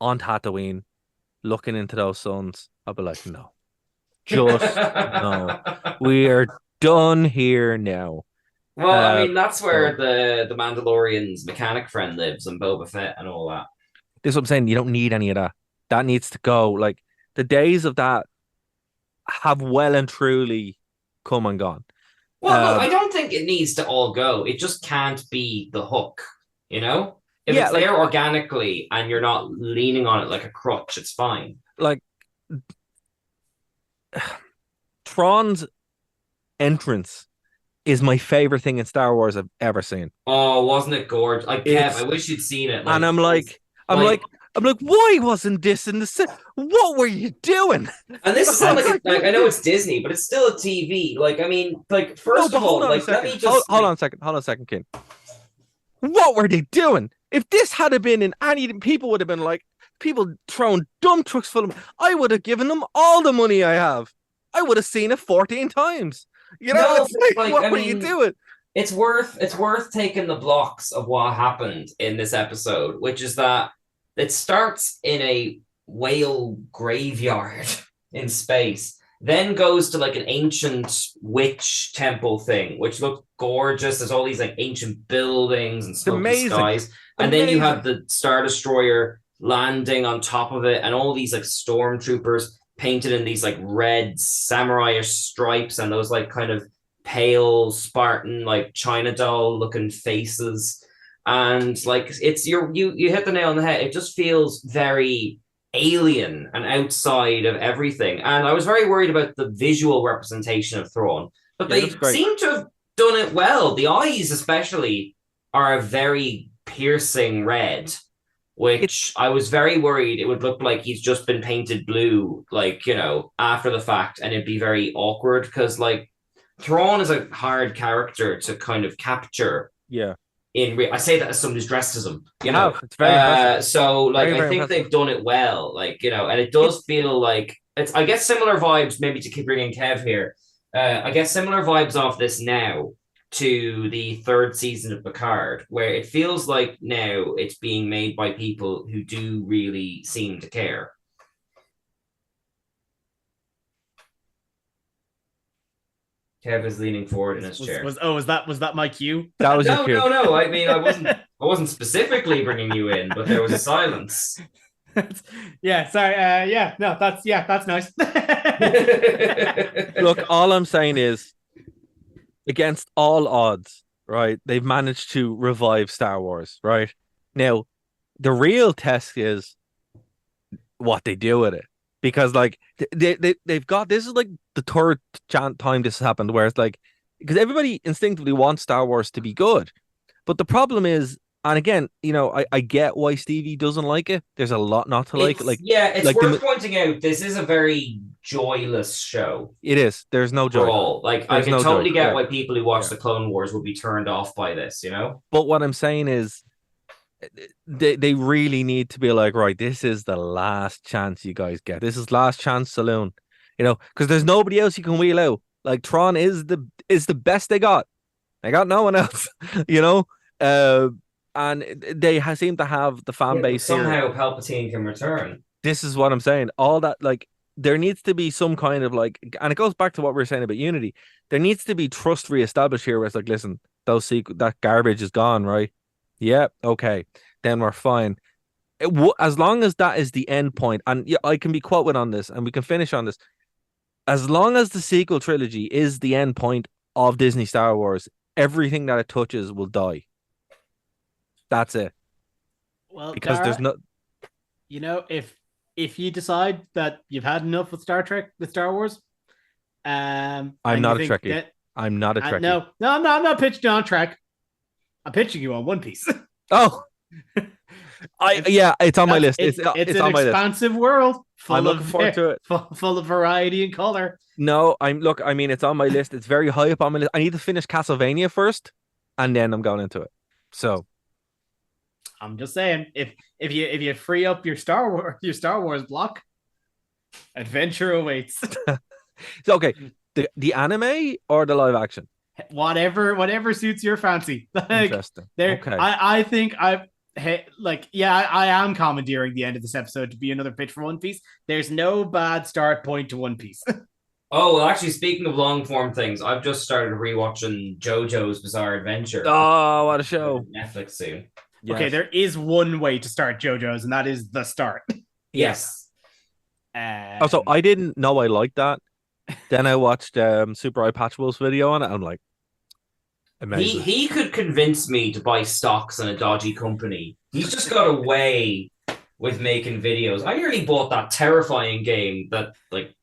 on Tatooine, looking into those suns, I'll be like, no. Just no. We are done here now. Well, I mean, that's where the Mandalorian's mechanic friend lives and Boba Fett and all that. This is what I'm saying. You don't need any of that. That needs to go. Like, the days of that have well and truly come and gone. Well, look, I don't think it needs to all go. It just can't be the hook, If it's there organically and you're not leaning on it like a crutch, it's fine. Like, Tron's entrance is my favorite thing in Star Wars I've ever seen. Oh, wasn't it gorgeous? Like, Kev, It's I wish you'd seen it. and Like, I'm like, why wasn't this in the? What were you doing? and this is not like I know it's Disney, but it's still a TV. Like, I mean, like, first of all, like, let me just hold on a second, Ken. What were they doing? If this had been in any, people would have been like, people throwing dump trucks full of. I would have given them all the money I have. I would have seen it 14 times. You know, No, it's like, what I were mean, you doing? it's worth taking the blocks of what happened in this episode, which is that it starts in a whale graveyard in space, then goes to like an ancient witch temple thing, which looked gorgeous. There's all these like ancient buildings and smoky skies, and then you have the Star Destroyer landing on top of it, and all these like stormtroopers painted in these like red samurai-ish stripes and those like kind of pale Spartan like China doll looking faces, and like it's you hit the nail on the head. It just feels very alien and outside of everything, and I was very worried about the visual representation of Thrawn, but they seem to have done it well. The eyes especially are a very piercing red, which I was very worried it would look like he's just been painted blue, like, you know, after the fact, and it'd be very awkward because like Thrawn is a hard character to kind of capture. Yeah. I say that as someone who's dressed as him, you know. It's very impressive. So like very I think they've done it well, like, you know, and it does feel like it's, I guess, similar vibes, maybe to keep bringing Kev here. I guess similar vibes off this now to the third season of Picard, where it feels like now it's being made by people who do really seem to care. Kev is leaning forward in his chair. Was that my cue? That was your cue. No. I mean, I wasn't specifically bringing you in, but there was a silence. Yeah, sorry. That's nice. Look, all I'm saying is, against all odds, right? They've managed to revive Star Wars, right? Now, the real test is what they do with it. Because like they've got, this is like the third time this has happened, where it's like, because everybody instinctively wants Star Wars to be good, but the problem is, and again, you know, I get why Stevie doesn't like it. There's a lot not to like. Like, yeah, it's like worth pointing out this is a very joyless show. It is. There's no joy. Like, I can totally get why people who watch the Clone Wars would be turned off by this, you know. But what I'm saying is, they really need to be like, right, this is the last chance you guys get. This is last chance saloon, you know, because there's nobody else you can wheel out. Like, Tron is the best they got. They got no one else, you know. And they seem to have the fan base here. Somehow Palpatine can return. This is what I'm saying. All that, like, there needs to be some kind of like, and it goes back to what we were saying about Unity. There needs to be trust reestablished here, where it's like, listen, that garbage is gone, right? Yeah, okay, then we're fine. As long as that is the end point, and yeah, I can be quoted on this, and we can finish on this. As long as the sequel trilogy is the end point of Disney Star Wars, everything that it touches will die. That's it. Well, because Darragh, there's no, you know, if you decide that you've had enough with Star Wars, I'm not a Trekkie. I'm not a Trekkie. No, I'm not pitching you on Trek. I'm pitching you on One Piece. Oh, it's on my list. It's an on my list. expansive world. I'm looking forward to it. Full of variety and color. No, I mean, it's on my list. It's very high up on my list. I need to finish Castlevania first, and then I'm going into it. So, I'm just saying, if you free up your Star Wars block, adventure awaits. So, okay, the anime or the live action? Whatever suits your fancy. Like, interesting. Okay. I think I am commandeering the end of this episode to be another pitch for One Piece. There's no bad start point to One Piece. Oh, well, actually, speaking of long form things, I've just started rewatching JoJo's Bizarre Adventure. Oh, what a show! Netflix soon. Yes. Okay, there is one way to start JoJo's, and that is the start. Yes. Also, I didn't know I liked that. Then I watched Super Eye Patchwell's video on it. I'm like, amazing. He could convince me to buy stocks in a dodgy company. He's just got a way with making videos. I nearly bought that terrifying game that like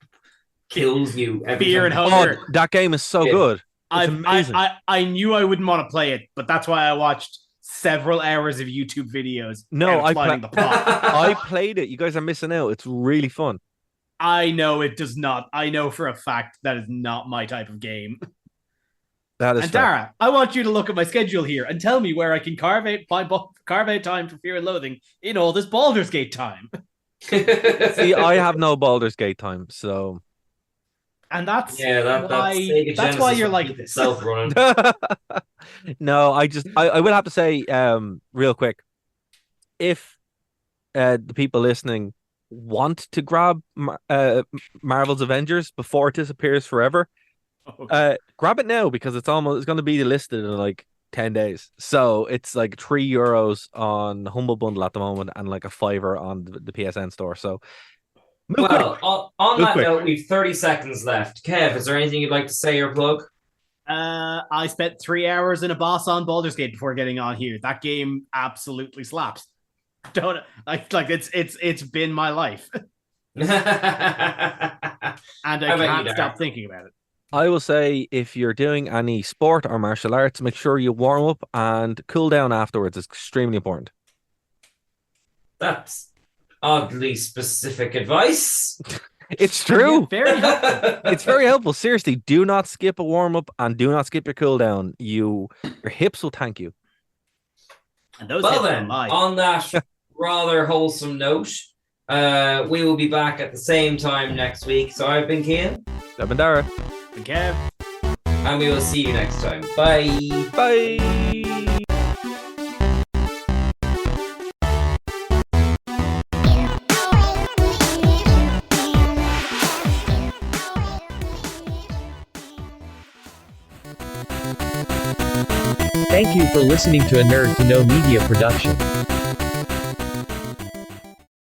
kills you every Fear time. and hunger. Oh, that game is so Yeah. good. It's amazing. I knew I wouldn't want to play it, but that's why I watched several hours of YouTube videos. No, outlining the plot. I played it. You guys are missing out. It's really fun. I know it does not. I know for a fact that is not my type of game. That is And fair. Darragh, I want you to look at my schedule here and tell me where I can carve out time for Fear and Loathing in all this Baldur's Gate time. See, I have no Baldur's Gate time, so And that's That's why Sega that's why Genesis you're will like keep this. itself running. no, I will have to say, real quick, if the people listening want to grab Marvel's Avengers before it disappears forever, grab it now because it's going to be listed in like 10 days. So it's like €3 on Humble Bundle at the moment and like a $5 on the PSN store. So on that note, we've 30 seconds left. Kev, is there anything you'd like to say or plug? I spent 3 hours in a boss on Baldur's Gate before getting on here. That game absolutely slaps. Don't like it's been my life. And I can't stop thinking about it. I will say, if you're doing any sport or martial arts, make sure you warm up and cool down afterwards. It's extremely important. That's oddly specific advice. It's true. Very helpful. It's very helpful. Seriously, do not skip a warm up and do not skip your cool down. Your hips will thank you. And those Well hits then, are mine. on that rather wholesome note, we will be back at the same time next week. So I've been Cian. I've been Darragh. And Kev. And we will see you next time. Bye. Bye. Thank you for listening to a Nerd to Know Media production.